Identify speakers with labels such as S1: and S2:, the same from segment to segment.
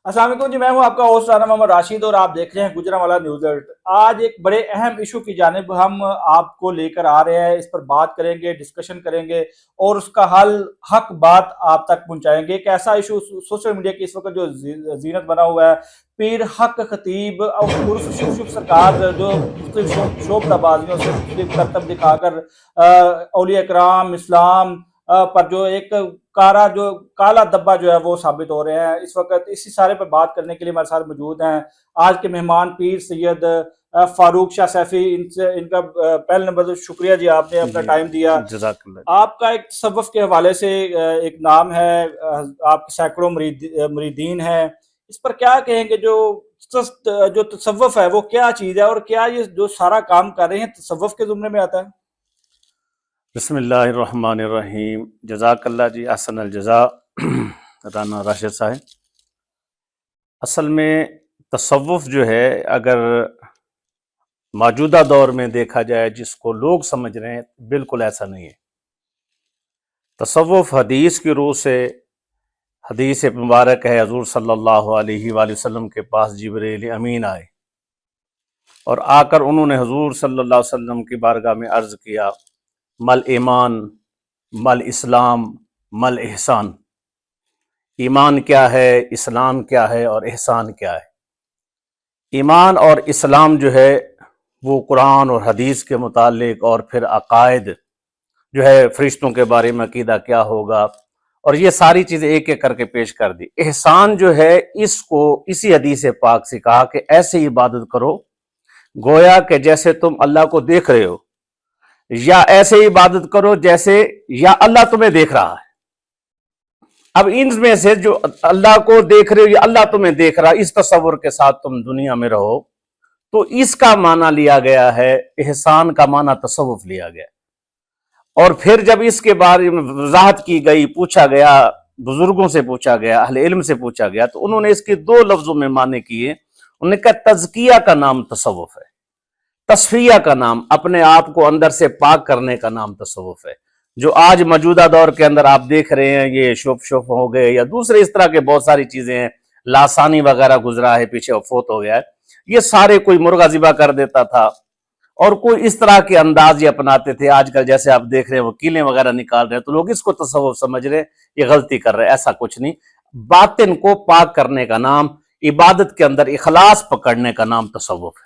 S1: अस्सलाम वालेकुम जी, मैं हूं आपका होस्ट राना मोहम्मद राशिद और आप देख रहे हैं गुजरांवाला न्यूज़ अलर्ट। आज एक बड़े अहम इशू की जानिब हम आपको लेकर आ रहे हैं। इस पर बात करेंगे, डिस्कशन करेंगे और उसका हल हक बात आप तक पहुंचाएंगे। एक ऐसा इशू सोशल मीडिया की इस वक्त जो जीनत बना हुआ है, पीर हक खतीब और उर्फ शुभ शुभ सरकार जो मुख्तलिफ शोबताबाजियों से मुख्तलिफ करतब दिखाकर औलिया कराम इस्लाम पर जो एक काला धब्बा जो है वो साबित हो रहे हैं। इस वक्त इसी सारे पर बात करने के लिए हमारे साथ मौजूद हैं आज के मेहमान पीर सैयद फारूक शाह सैफी। इनका पहले नंबर तो शुक्रिया जी, आपने अपना टाइम दिया। आपका एक तसव्वुफ के हवाले से एक नाम है, आपके सैकड़ों मुरीदीन हैं। इस पर क्या कहेंगे? जो तसव्वुफ है वो क्या चीज़ है और क्या ये जो सारा काम कर रहे हैं तसव्वुफ के ज़ुमरे में आता है?
S2: बिस्मिल्लाहिर्रहमानिर्रहीम। जज़ाकल्लाह जी, अहसन अल जज़ा राना राशिद साहब। असल में तसव्वुफ जो है, अगर मौजूदा दौर में देखा जाए जिसको लोग समझ रहे हैं, बिल्कुल ऐसा नहीं है। तसव्वुफ हदीस की रूह से, हदीस मुबारक है, हुज़ूर सल्लल्लाहु अलैहि वसल्लम के पास जिब्रील अमीन आए और आकर उन्होंने हुज़ूर सल्लल्लाहु अलैहि वसल्लम की बारगाह में अर्ज़ किया, मल ईमान, मल इस्लाम, मल एहसान। ईमान क्या है, इस्लाम क्या है और एहसान क्या है। ईमान और इस्लाम जो है वो कुरान और हदीस के मुतालिक, और फिर अकायद जो है फरिश्तों के बारे में अकीदा क्या होगा, और ये सारी चीज़ें एक एक करके पेश कर दी। एहसान जो है, इसको इसी हदीस पाक से कहा कि ऐसे इबादत करो गोया कि जैसे तुम अल्लाह को देख रहे हो, या ऐसे इबादत करो जैसे या अल्लाह तुम्हें देख रहा है। अब इनमें से जो अल्लाह को देख रहे हो या अल्लाह तुम्हें देख रहा है, इस तस्वुर के साथ तुम दुनिया में रहो, तो इसका माना लिया गया है। एहसान का माना तसव्वुफ लिया गया। और फिर जब इसके बारे में वजाहत की गई, पूछा गया, बुजुर्गों से पूछा गया, अहले इल्म से पूछा गया, तो उन्होंने इसके दो लफ्जों में माने किए। उन्होंने कहा तज़किया का नाम तसव्वुफ है, तस्फिया का नाम, अपने आप को अंदर से पाक करने का नाम तसव्वुफ है। जो आज मौजूदा दौर के अंदर आप देख रहे हैं, ये शुफ हो गए या दूसरे इस तरह के बहुत सारी चीजें हैं, लासानी वगैरह गुजरा है, पीछे फोत हो गया है, ये सारे कोई मुर्गा ज़िबा कर देता था और कोई इस तरह के अंदाज ये अपनाते थे। आजकल जैसे आप देख रहे हैं वकीलें वगैरह निकाल रहे हैं, तो लोग इसको तसव्वुफ समझ रहे हैं, ये गलती कर रहे हैं। ऐसा कुछ नहीं। बातिन को पाक करने का नाम, इबादत के अंदर इखलास पकड़ने का नाम तसव्वुफ है।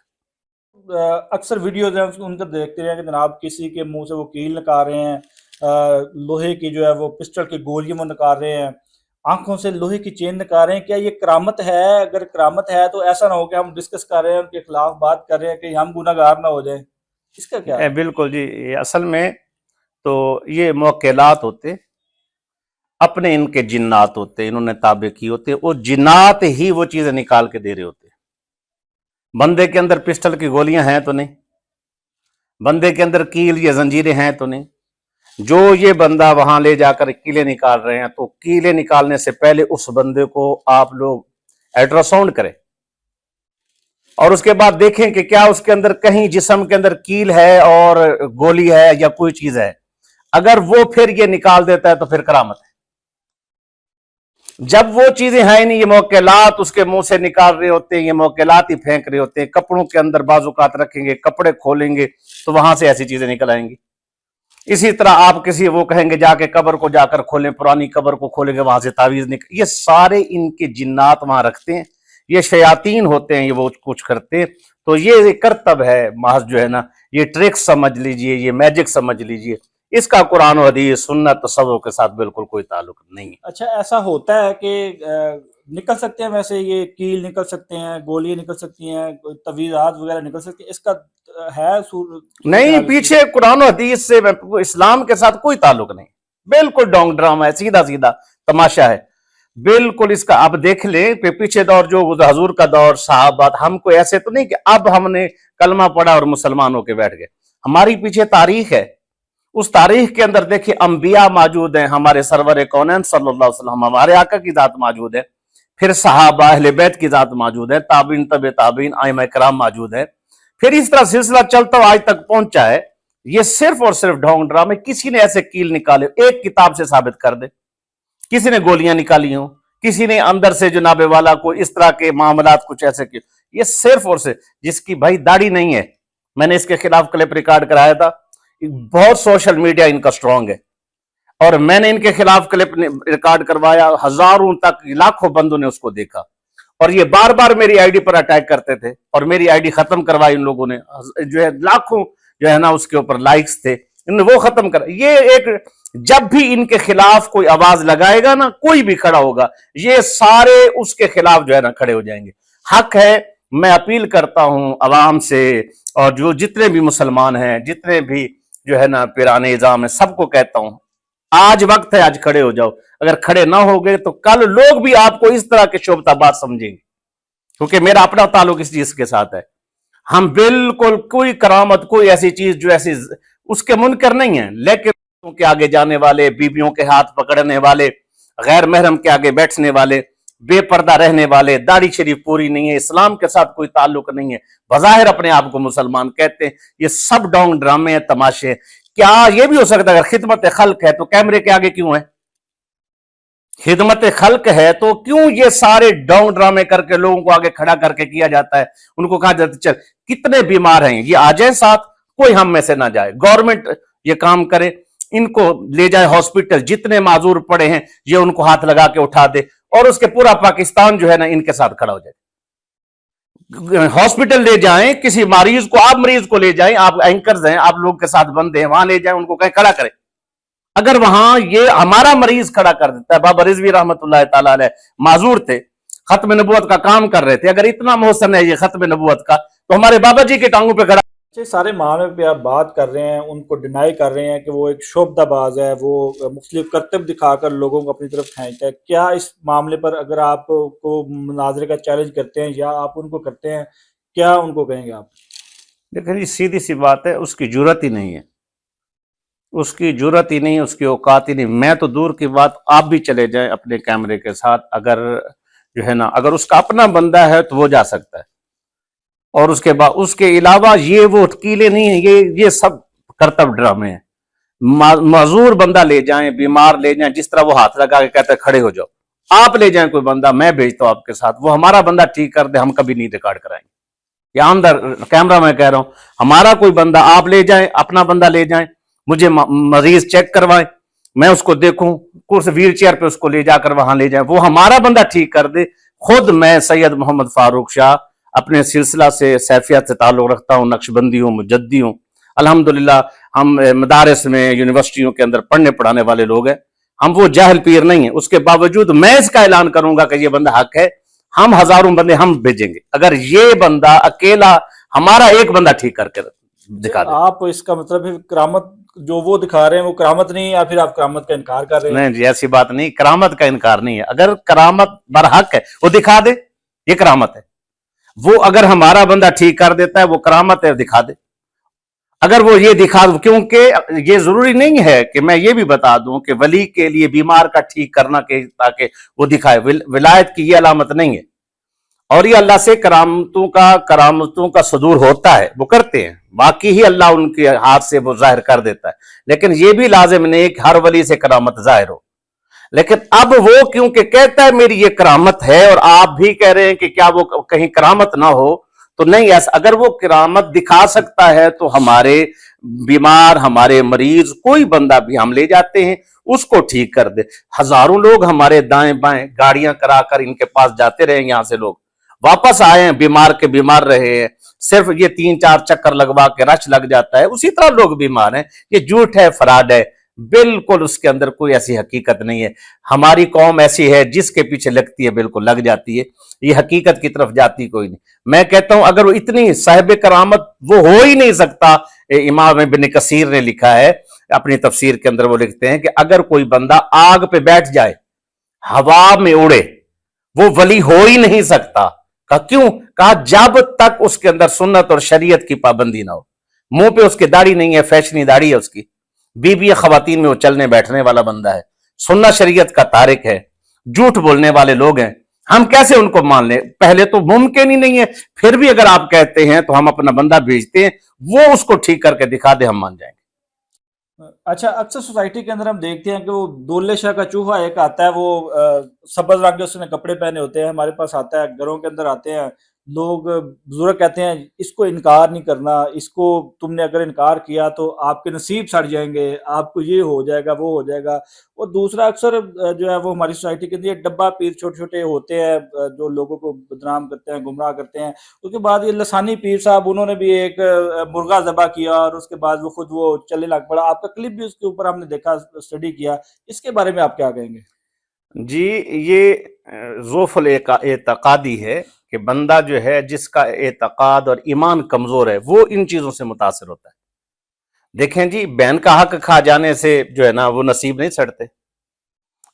S1: अक्सर वीडियोज हैं उनका देखते हैं कि जनाब किसी के मुंह से वो कील निकाल रहे हैं, लोहे की जो है वो पिस्टल की गोलियां वो निकाल रहे हैं, आंखों से लोहे की चेन निकाल रहे हैं। क्या ये करामत है? अगर करामत है तो ऐसा ना हो कि हम डिस्कस कर रहे हैं, उनके खिलाफ बात कर रहे हैं कि हम गुनाहगार ना हो जाए, इसका क्या है?
S2: बिल्कुल जी, ये असल में तो ये मुवक्किलात होते, अपने इनके जिन्नात होते, इन्होंने ताबे की होते, वो जिन्नात ही वो चीजें निकाल के दे रहे होते। बंदे के अंदर पिस्टल की गोलियां हैं तो नहीं, बंदे के अंदर कील या जंजीरें हैं तो नहीं। जो ये बंदा वहां ले जाकर कीले निकाल रहे हैं, तो कीले निकालने से पहले उस बंदे को आप लोग अल्ट्रासाउंड करें और उसके बाद देखें कि क्या उसके अंदर कहीं जिस्म के अंदर कील है और गोली है या कोई चीज है। अगर वो फिर ये निकाल देता है तो फिर करामत है। जब वो चीजें हैं नहीं, ये मुवक्किलात उसके मुंह से निकाल रहे होते हैं, ये मुवक्किलात ही फेंक रहे होते हैं। कपड़ों के अंदर बाजुकात रखेंगे, कपड़े खोलेंगे तो वहां से ऐसी चीजें निकल आएंगी। इसी तरह आप किसी वो कहेंगे जाके कब्र को जाकर खोलें, पुरानी कब्र को खोलेंगे, वहां से तावीज निकल, ये सारे इनके जिन्नात वहां रखते हैं। ये शयातीन होते हैं, ये वो कुछ करते हैं। तो ये करतब है महज, जो है ना, ये ट्रिक समझ लीजिए, ये मैजिक समझ लीजिए। इसका कुरान और हदीस सुन्नत तसव्वुफ के साथ बिल्कुल कोई ताल्लुक नहीं है।
S1: अच्छा, ऐसा होता है कि निकल सकते हैं, वैसे ये कील निकल सकते हैं, गोलियां निकल सकती हैं, तवीज़ात वगैरह निकल सकती है, इसका है
S2: नहीं, पीछे कुरान और हदीस से इस्लाम के साथ कोई ताल्लुक नहीं। बिल्कुल डोंग ड्रामा है, सीधा सीधा तमाशा है बिल्कुल। इसका आप देख ले, पीछे दौर जो हजूर का दौर, साहबात, हमको ऐसे तो नहीं कि अब हमने कलमा पढ़ा और मुसलमान होके बैठ गए। हमारी पीछे तारीख है, उस तारीख के अंदर देखिए अंबिया मौजूद हैं, हमारे सरवर कौनैन सल्लल्लाहु अलैहि वसल्लम, हमारे आका की जात मौजूद है, फिर सहाबा अहले बैत की जात मौजूद है, ताबीन तबे ताबीन आइमा किराम मौजूद है, फिर इस तरह सिलसिला चलता हुआ आज तक पहुंचा है। ये सिर्फ और सिर्फ ढोंग ड्रामे। किसी ने ऐसे कील निकाले, एक किताब से साबित कर दे, किसी ने गोलियां निकाली हो, किसी ने अंदर से जनाबे वाला को इस तरह के मामलात कुछ ऐसे किए। ये सिर्फ और सिर्फ जिसकी भाई दाढ़ी नहीं है, मैंने इसके खिलाफ क्लिप रिकॉर्ड कराया था, बहुत सोशल मीडिया इनका स्ट्रांग है, और मैंने इनके खिलाफ क्लिप रिकॉर्ड करवाया, हजारों तक लाखों बंदों ने उसको देखा, और ये बार बार मेरी आईडी पर अटैक करते थे, और मेरी आईडी खत्म करवाई इन लोगों ने, जो है लाखों जो है ना उसके ऊपर लाइक्स थे, इन्होंने वो खत्म कर। ये एक, जब भी इनके खिलाफ कोई आवाज लगाएगा ना, कोई भी खड़ा होगा, ये सारे उसके खिलाफ जो है ना खड़े हो जाएंगे। हक है, मैं अपील करता हूं अवाम से, और जो जितने भी मुसलमान हैं, जितने भी जो है ना पिराने निजाम है, सबको कहता हूं, आज वक्त है, आज खड़े हो जाओ। अगर खड़े ना हो गए तो कल लोग भी आपको इस तरह के शोभताबाज समझेंगे, क्योंकि मेरा अपना ताल्लुक इस चीज के साथ है। हम बिल्कुल कोई करामत, कोई ऐसी चीज जो ऐसी उसके मुनकर नहीं है, लेकिन के आगे जाने वाले, बीबियों के हाथ पकड़ने वाले, गैर महरम के आगे बैठने वाले, बेपर्दा रहने वाले, दाढ़ी शरीफ पूरी नहीं है, इस्लाम के साथ कोई ताल्लुक नहीं है, बज़ाहिर अपने आप को मुसलमान कहते हैं, ये सब डोंग ड्रामे हैं, तमाशे हैं। क्या ये भी हो सकता है अगर खिदमत खल्क है तो कैमरे के आगे क्यों है? खिदमत खल्क है तो क्यों ये सारे डोंग ड्रामे करके लोगों को आगे खड़ा करके किया जाता है? उनको कहा जाता है चल, कितने बीमार हैं ये आ जाए साथ, कोई हम में से ना जाए, गवर्नमेंट ये काम करे, इनको ले जाए हॉस्पिटल, जितने माजूर पड़े हैं ये उनको हाथ लगा के उठा दे, और उसके पूरा पाकिस्तान जो है ना इनके साथ खड़ा हो जाए। हॉस्पिटल ले जाएं किसी मरीज को, आप मरीज को ले जाएं, आप एंकर्स हैं, आप लोग के साथ बंदे हैं, वहां ले जाएं, उनको कहें खड़ा करें। अगर वहां ये हमारा मरीज खड़ा कर देता है, बाबा रिजवी रहमतुल्लाह ताला अलैह माजूर थे, खत्म नबूवत का काम कर रहे थे, अगर इतना मोहसन है ये खत्म नबूवत का, तो हमारे बाबा जी के टांगों पे खड़ा।
S1: सारे मामले पे आप बात कर रहे हैं, उनको डिनाई कर रहे हैं कि वो एक शोभताबाज है, वो मुख्तलिफ करतब दिखाकर लोगों को अपनी तरफ खींचता है। क्या इस मामले पर अगर आपको मुनाजरे का चैलेंज करते हैं या आप उनको करते हैं, क्या उनको कहेंगे आप?
S2: देखिए जी, सीधी सी बात है, उसकी जरूरत ही नहीं है, उसकी जरूरत ही नहीं, उसकी औकात ही नहीं। मैं तो दूर की बात, आप भी चले जाएं अपने कैमरे के साथ, अगर जो है ना अगर उसका अपना बंदा है तो वो जा सकता है, और उसके बाद उसके अलावा ये वो कीले नहीं है, ये सब करतब ड्रामे हैं। मजूर बंदा ले जाएं, बीमार ले जाएं, जिस तरह वो हाथ लगा के कहते हैं खड़े हो जाओ, आप ले जाएं कोई बंदा, मैं भेजता हूं आपके साथ, वो हमारा बंदा ठीक कर दे, हम कभी नहीं रिकॉर्ड कराएंगे। या अंदर कैमरा मैं कह रहा हूं, हमारा कोई बंदा आप ले जाएं, अपना बंदा ले जाएं, मुझे मरीज चेक करवाएं, मैं उसको देखूं, कुछ व्हील चेयर पे उसको ले जाकर वहां ले जाएं, वो हमारा बंदा ठीक कर दे। खुद मैं सैयद मोहम्मद फारूक शाह अपने सिलसिला से सैफियत से ताल्लुक रखता हूँ, नक्शबंदी हूँ, मुजद्दी हूँ, अल्हम्दुलिल्लाह हम मदारस में, यूनिवर्सिटियों के अंदर पढ़ने पढ़ाने वाले लोग हैं, हम वो जाहिल पीर नहीं है। उसके बावजूद मैं इसका ऐलान करूंगा कि ये बंदा हक है, हम हजारों बंदे हम भेजेंगे, अगर ये बंदा अकेला हमारा एक बंदा ठीक करके दिखा दे।
S1: आप इसका मतलब है करामत जो वो दिखा रहे हैं वो करामत नहीं है, या फिर आप करामत का इनकार कर रहे हैं?
S2: नहीं जी, ऐसी बात नहीं, करामत का इनकार नहीं है, अगर करामत बरहक है वो दिखा दे, ये करामत है। वो अगर हमारा बंदा ठीक कर देता है वो करामत है, दिखा दे। अगर वो ये दिखा, क्योंकि ये जरूरी नहीं है कि मैं ये भी बता दूं कि वली के लिए बीमार का ठीक करना के ताकि वो दिखाए, विलायत की ये अलामत नहीं है, और ये अल्लाह से करामतों का सदूर होता है, वो करते हैं, बाकी ही अल्लाह उनके हाथ से वो जाहिर कर देता है, लेकिन ये भी लाजिम नहीं कि हर वली से करामत जाहिर हो। लेकिन अब वो क्योंकि कहता है मेरी ये करामत है, और आप भी कह रहे हैं कि क्या वो कहीं करामत ना हो, तो नहीं, ऐसा अगर वो करामत दिखा सकता है तो हमारे बीमार, हमारे मरीज, कोई बंदा भी हम ले जाते हैं, उसको ठीक कर दे। हजारों लोग हमारे दाएं बाएं गाड़ियां कराकर इनके पास जाते रहे, यहां से लोग वापस आए हैं, बीमार के बीमार रहे हैं, सिर्फ ये 3-4 चक्कर लगवा के रश लग जाता है, उसी तरह लोग बीमार हैं। ये झूठ है, फराड है, बिल्कुल उसके अंदर कोई ऐसी हकीकत नहीं है। हमारी कौम ऐसी है जिसके पीछे लगती है बिल्कुल लग जाती है, ये हकीकत की तरफ जाती कोई नहीं। मैं कहता हूं अगर वो इतनी साहिब करामत वो हो ही नहीं सकता। इमाम इब्न कसीर ने लिखा है अपनी तफसीर के अंदर, वो लिखते हैं कि अगर कोई बंदा आग पे बैठ जाए, हवा में उड़े, वो वली हो ही नहीं सकता। कहा क्यों? कहा जब तक उसके अंदर सुन्नत और शरीयत की पाबंदी ना हो। मुंह पे उसकी दाढ़ी नहीं है, फैशनी दाढ़ी है उसकी, बीबी खवातीन में वो चलने बैठने वाला बंदा है, सुन्नत शरीयत का तारिक है, झूठ बोलने वाले लोग हैं, हम कैसे उनको मान लें? पहले तो मुमकिन ही नहीं है, फिर भी अगर आप कहते हैं तो हम अपना बंदा भेजते हैं, वो उसको ठीक करके दिखा दे, हम मान जाएंगे।
S1: अच्छा, अक्सर सोसाइटी के अंदर हम देखते हैं कि वो दोले शाह का चूहा एक आता है, वो सब्ज़ रंग के उसने कपड़े पहने होते हैं, हमारे पास आता है, घरों के अंदर आते हैं लोग, बुजुर्ग कहते हैं इसको इनकार नहीं करना, इसको तुमने अगर इनकार किया तो आपके नसीब सड़ जाएंगे, आपको ये हो जाएगा वो हो जाएगा। और दूसरा अक्सर जो है वो हमारी सोसाइटी के अंदर ये डब्बा पीर छोटे छोटे होते हैं, जो लोगों को बदनाम करते हैं, गुमराह करते हैं। उसके बाद ये लसानी पीर साहब, उन्होंने भी एक मुर्गा ज़बह किया और उसके बाद वो खुद वो चलने लग पड़ा। आपका क्लिप भी उसके ऊपर हमने देखा, स्टडी किया। इसके बारे में आप क्या कहेंगे?
S2: जी, ये ज़ोफ़ुल एतक़ादी है कि बंदा जो है जिसका एतक़ाद और ईमान कमज़ोर है वो इन चीज़ों से मुतासिर होता है। देखें जी, बहन का हक खा जाने से जो है ना वो नसीब नहीं सड़ते,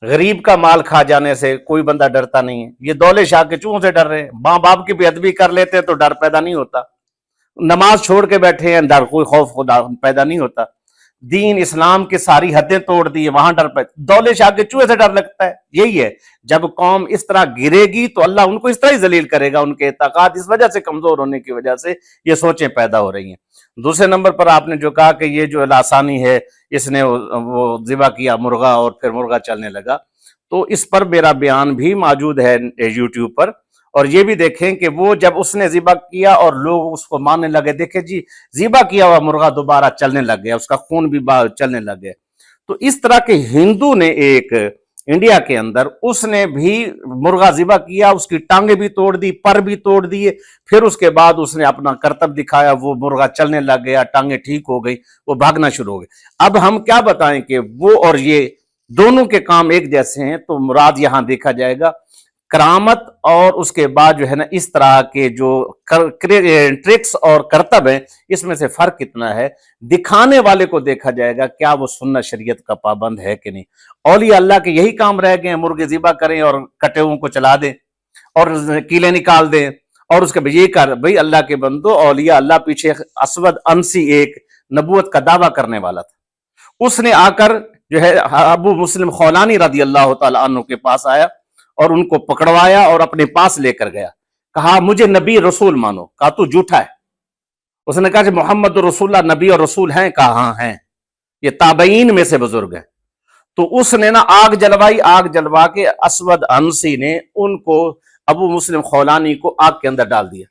S2: गरीब का माल खा जाने से कोई बंदा डरता नहीं है। ये दौले शाह के चूहों से डर रहे हैं, माँ बाप की बेअदबी कर लेते हैं तो डर पैदा नहीं होता, नमाज छोड़ के बैठे हैं डर, कोई खौफ खुदा पैदा नहीं होता, दीन इस्लाम की सारी हदें तोड़ दी है वहां डर पैदा, दौले शाह के चूहे से डर लगता है। यही है, जब कौम इस तरह गिरेगी तो अल्लाह उनको इस तरह ही जलील करेगा, उनके एतकाद इस वजह से कमजोर होने की वजह से ये सोचें पैदा हो रही हैं। दूसरे नंबर पर आपने जो कहा कि ये जो लासानी है, इसने वो जिबा किया मुर्गा और फिर मुर्गा चलने लगा, तो इस पर मेरा बयान भी मौजूद है यूट्यूब पर। और ये भी देखें कि वो जब उसने ज़िबा किया और लोग उसको मानने लगे, देखे जी ज़िबा किया हुआ मुर्गा दोबारा चलने लग गया, उसका खून भी चलने लग गया। तो इस तरह के हिंदू ने एक इंडिया के अंदर उसने भी मुर्गा ज़िबा किया, उसकी टांगे भी तोड़ दी, पर भी तोड़ दिए, फिर उसके बाद उसने अपना करतब दिखाया, वो मुर्गा चलने लग गया, टांगे ठीक हो गई, वो भागना शुरू हो गए। अब हम क्या बताएं कि वो और ये दोनों के काम एक जैसे हैं, तो मुराद यहां देखा जाएगा करामत और उसके बाद जो है ना इस तरह के जो ट्रिक्स और करतब हैं, इसमें से फर्क कितना है। दिखाने वाले को देखा जाएगा क्या वो सुन्नत शरीयत का पाबंद है कि नहीं। औलिया अल्लाह के यही काम रह गए हैं, मुर्गे ज़िबा करें और कटेओं को चला दें और कीले निकाल दें और उसके बाद ये कर भाई अल्लाह के बंदो, औलिया अल्लाह पीछे असवद अंसी एक नबूवत का दावा करने वाला था, उसने आकर जो है अबू मुस्लिम खौलानी रदी अल्लाह तआला अन्हु के पास आया और उनको पकड़वाया और अपने पास लेकर गया, कहा मुझे नबी रसूल मानो। कहा तू झूठा है। उसने कहा कि मोहम्मद रसूलुल्लाह नबी और रसूल हैं। कहा हाँ हैं, ये ताबईन में से बुजुर्ग हैं। तो उसने ना आग जलवाई, आग जलवा के असवद अंसी ने उनको अबू मुस्लिम खौलानी को आग के अंदर डाल दिया।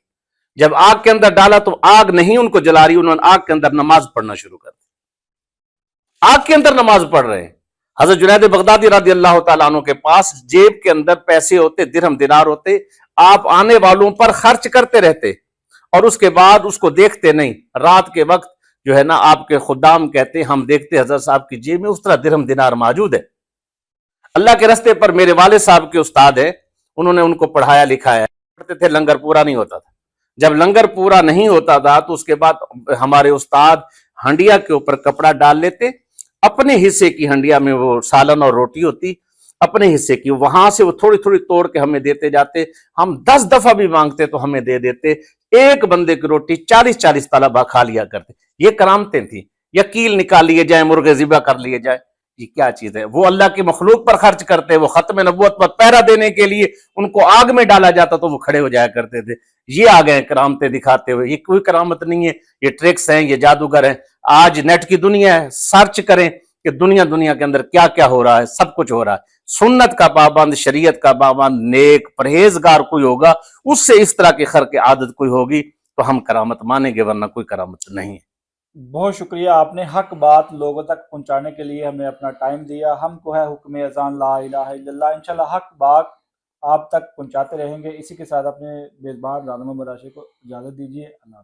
S2: जब आग के अंदर डाला तो आग नहीं उनको जला रही, उन्होंने आग के अंदर नमाज पढ़ना शुरू कर दी। आग के अंदर नमाज पढ़ रहे हैं। हजरत जुनैद बगदादी रज़ी अल्लाह तआला अन्हु के पास जेब के अंदर पैसे होते, दिरहम दिनार होते, आप आने वालों पर खर्च करते रहते और उसके बाद उसको देखते नहीं। रात के वक्त जो है ना आपके खुदाम कहते हम देखते हजरत साहब की जेब में उस तरह दिरहम दिनार मौजूद है। अल्लाह के रास्ते पर मेरे वाले साहब के उस्ताद है, उन्होंने उनको पढ़ाया लिखाया, पढ़ते थे, लंगर पूरा नहीं होता था। जब लंगर पूरा नहीं होता था तो उसके बाद हमारे उस्ताद हंडिया के ऊपर कपड़ा डाल लेते, अपने हिस्से की हंडिया में वो सालन और रोटी होती, अपने हिस्से की वहां से वो थोड़ी थोड़ी तोड़ के हमें देते जाते। हम 10 दफा भी मांगते तो हमें दे देते। एक बंदे की रोटी 40-40 तलबा खा लिया करते। ये करामतें थी। या कील निकाल लिए जाए, मुर्गे ज़िबा कर लिए जाए, ये क्या चीज है। वो अल्लाह की मखलूक पर खर्च करते, वो खत्म नबूवत पर पहरा देने के लिए उनको आग में डाला जाता तो वो खड़े हो जाया करते थे। ये आ गए करामतें दिखाते हुए। ये कोई करामत नहीं है, ये ट्रिक्स हैं, ये जादूगर हैं। आज नेट की दुनिया है, सर्च करें कि दुनिया के अंदर क्या क्या हो रहा है, सब कुछ हो रहा है। सुन्नत का पाबंद, शरीयत का पाबंद, नेक परहेजगार कोई होगा, उससे इस तरह की खर की आदत कोई होगी तो हम करामत मानेंगे, वरना कोई करामत नहीं है।
S1: बहुत शुक्रिया, आपने हक बात लोगों तक पहुंचाने के लिए हमें अपना टाइम दिया। हमको है हुक्म अज़ान ला इलाहा इल्लल्लाह, इंशाल्लाह हक बात आप तक पहुंचाते रहेंगे। इसी के साथ अपने मेज़बान राना मोहम्मद राशिद को इजाज़त दीजिए। अल्लाह।